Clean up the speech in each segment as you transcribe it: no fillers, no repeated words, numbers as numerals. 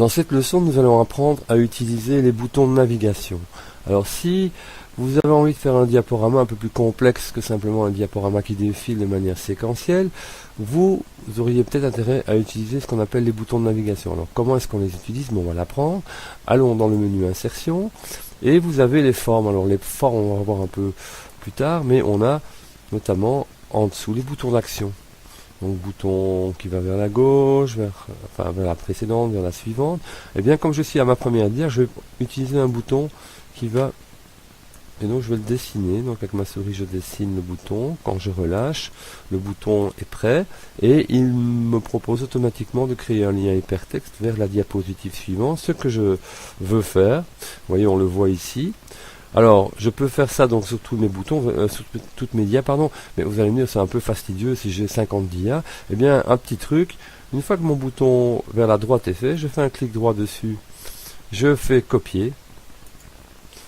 Dans cette leçon, nous allons apprendre à utiliser les boutons de navigation. Alors si vous avez envie de faire un diaporama un peu plus complexe que simplement un diaporama qui défile de manière séquentielle, vous auriez peut-être intérêt à utiliser ce qu'on appelle les boutons de navigation. Alors comment est-ce qu'on les utilise? Bon, on va l'apprendre. Allons dans le menu insertion et vous avez les formes. Alors les formes, on va voir un peu plus tard, mais on a notamment en dessous les boutons d'action. Donc bouton qui va vers la gauche, vers la précédente, vers la suivante. Et bien comme je suis à ma première dia, je vais utiliser un bouton qui va, et donc je vais le dessiner. Donc avec ma souris je dessine le bouton. Quand je relâche, le bouton est prêt et il me propose automatiquement de créer un lien hypertexte vers la diapositive suivante. Ce que je veux faire, vous voyez, on le voit ici. Alors, je peux faire ça donc sur tous mes boutons, sur toutes mes dias, pardon, mais vous allez me dire c'est un peu fastidieux si j'ai 50 dias. Eh bien, un petit truc, une fois que mon bouton vers la droite est fait, je fais un clic droit dessus, je fais copier,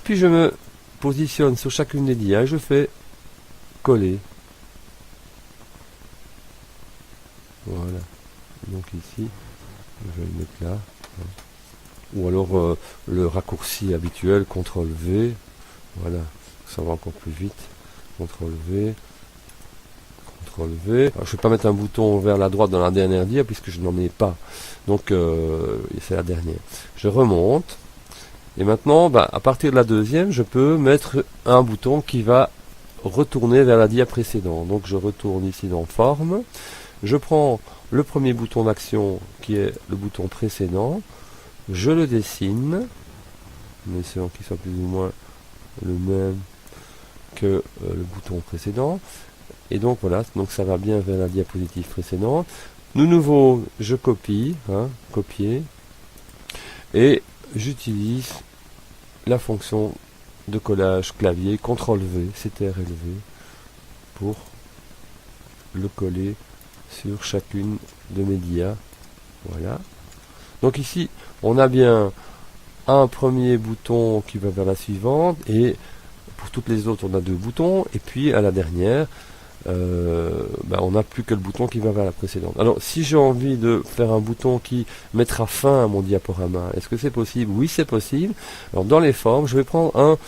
puis je me positionne sur chacune des dias, je fais coller. Voilà, donc ici, je vais le mettre là. Ou alors le raccourci habituel, CTRL V, voilà, ça va encore plus vite, CTRL V, CTRL V. Alors, je ne vais pas mettre un bouton vers la droite dans la dernière dia puisque je n'en ai pas, donc c'est la dernière. Je remonte, et maintenant, à partir de la deuxième, je peux mettre un bouton qui va retourner vers la dia précédente. Donc je retourne ici dans Forme, je prends le premier bouton d'action qui est le bouton précédent, je le dessine, en essayant qu'il soit plus ou moins le même que le bouton précédent. Et donc voilà, donc ça va bien vers la diapositive précédente. De nouveau, je copie, copier, et j'utilise la fonction de collage clavier CTRL-V, CTRL-V, pour le coller sur chacune de mes dias. Voilà. Donc ici, on a bien un premier bouton qui va vers la suivante, et pour toutes les autres, on a deux boutons, et puis à la dernière, on n'a plus que le bouton qui va vers la précédente. Alors, si j'ai envie de faire un bouton qui mettra fin à mon diaporama, est-ce que c'est possible? Oui, c'est possible. Alors, dans les formes, je vais prendre un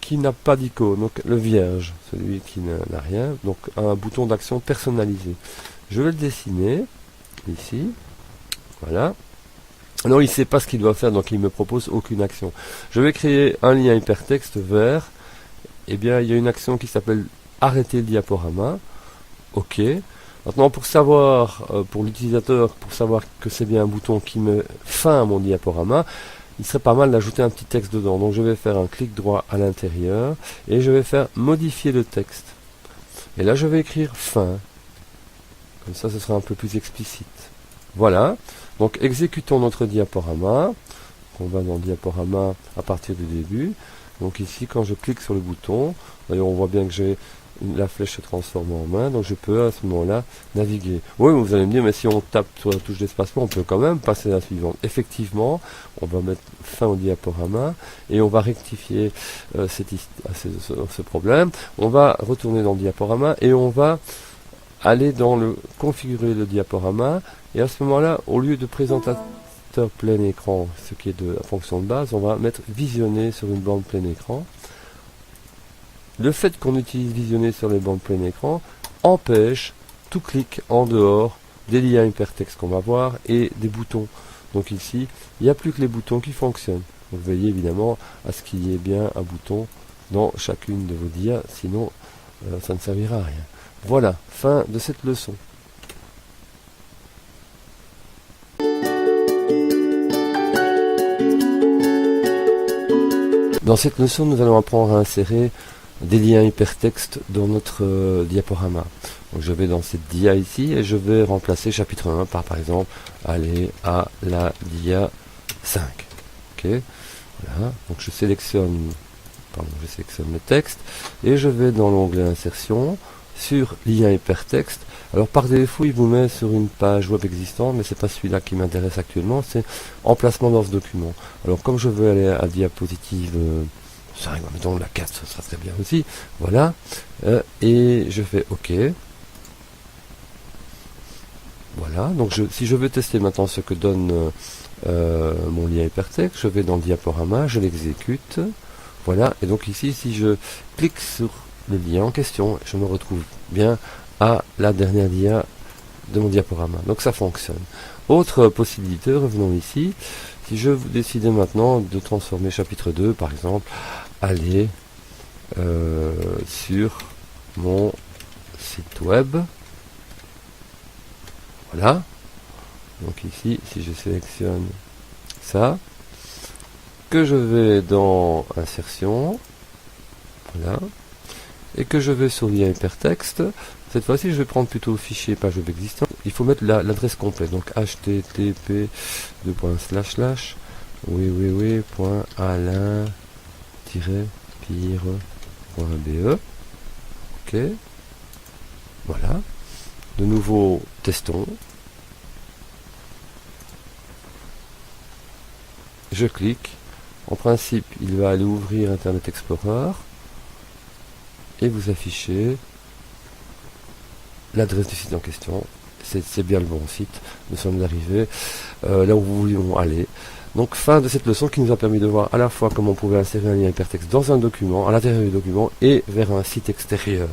qui n'a pas d'icône, donc le vierge, celui qui n'a rien, donc un bouton d'action personnalisé. Je vais le dessiner, ici, voilà. Non, il ne sait pas ce qu'il doit faire, donc il ne me propose aucune action. Je vais créer un lien hypertexte vers, eh bien, il y a une action qui s'appelle arrêter le diaporama. OK. Maintenant, pour savoir, pour l'utilisateur, pour savoir que c'est bien un bouton qui met fin à mon diaporama, il serait pas mal d'ajouter un petit texte dedans. Donc, je vais faire un clic droit à l'intérieur et je vais faire modifier le texte. Et là, je vais écrire fin. Comme ça, ce sera un peu plus explicite. Voilà. Donc exécutons notre diaporama. On va dans diaporama à partir du début. Donc ici, quand je clique sur le bouton, on voit bien que la flèche se transforme en main, donc je peux à ce moment-là naviguer. Oui, vous allez me dire, mais si on tape sur la touche d'espacement, on peut quand même passer à la suivante. Effectivement, on va mettre fin au diaporama et on va rectifier ce problème. On va retourner dans le diaporama et on va aller dans le configurer le diaporama, et à ce moment-là, au lieu de présentateur plein écran, ce qui est de la fonction de base, on va mettre visionner sur une bande plein écran. Le fait qu'on utilise visionner sur les bandes plein écran empêche tout clic en dehors des liens hypertextes qu'on va voir et des boutons. Donc ici, il n'y a plus que les boutons qui fonctionnent. Donc veillez évidemment à ce qu'il y ait bien un bouton dans chacune de vos dias, sinon ça ne servira à rien. Voilà, fin de cette leçon. Dans cette leçon, nous allons apprendre à insérer des liens hypertextes dans notre diaporama. Donc, je vais dans cette dia ici et je vais remplacer chapitre 1 par exemple, aller à la dia 5. Ok, voilà. Donc je sélectionne le texte et je vais dans l'onglet insertion sur lien hypertexte. Alors par défaut, il vous met sur une page web existante, mais c'est pas celui-là qui m'intéresse actuellement, c'est emplacement dans ce document. Alors comme je veux aller à diapositive 5, mettons la 4, ça sera très bien aussi. Voilà, et je fais OK. Voilà, donc si je veux tester maintenant ce que donne mon lien hypertexte, je vais dans le diaporama, je l'exécute, voilà, et donc ici, si je clique sur le lien en question, je me retrouve bien à la dernière dia de mon diaporama, donc ça fonctionne. Autre possibilité, revenons ici, si je décidais maintenant de transformer chapitre 2, par exemple, aller sur mon site web, voilà, donc ici, si je sélectionne ça, que je vais dans insertion, voilà, et que je vais sur lien hypertexte, cette fois-ci je vais prendre plutôt fichier page web existant, il faut mettre l'adresse complète, donc http://www.alain-pire.be, ok, voilà, de nouveau testons, je clique, en principe il va aller ouvrir Internet Explorer et vous afficher l'adresse du site en question. C'est bien le bon site, nous sommes arrivés là où nous voulions aller. Donc fin de cette leçon qui nous a permis de voir à la fois comment on pouvait insérer un lien hypertexte dans un document, à l'intérieur du document et vers un site extérieur.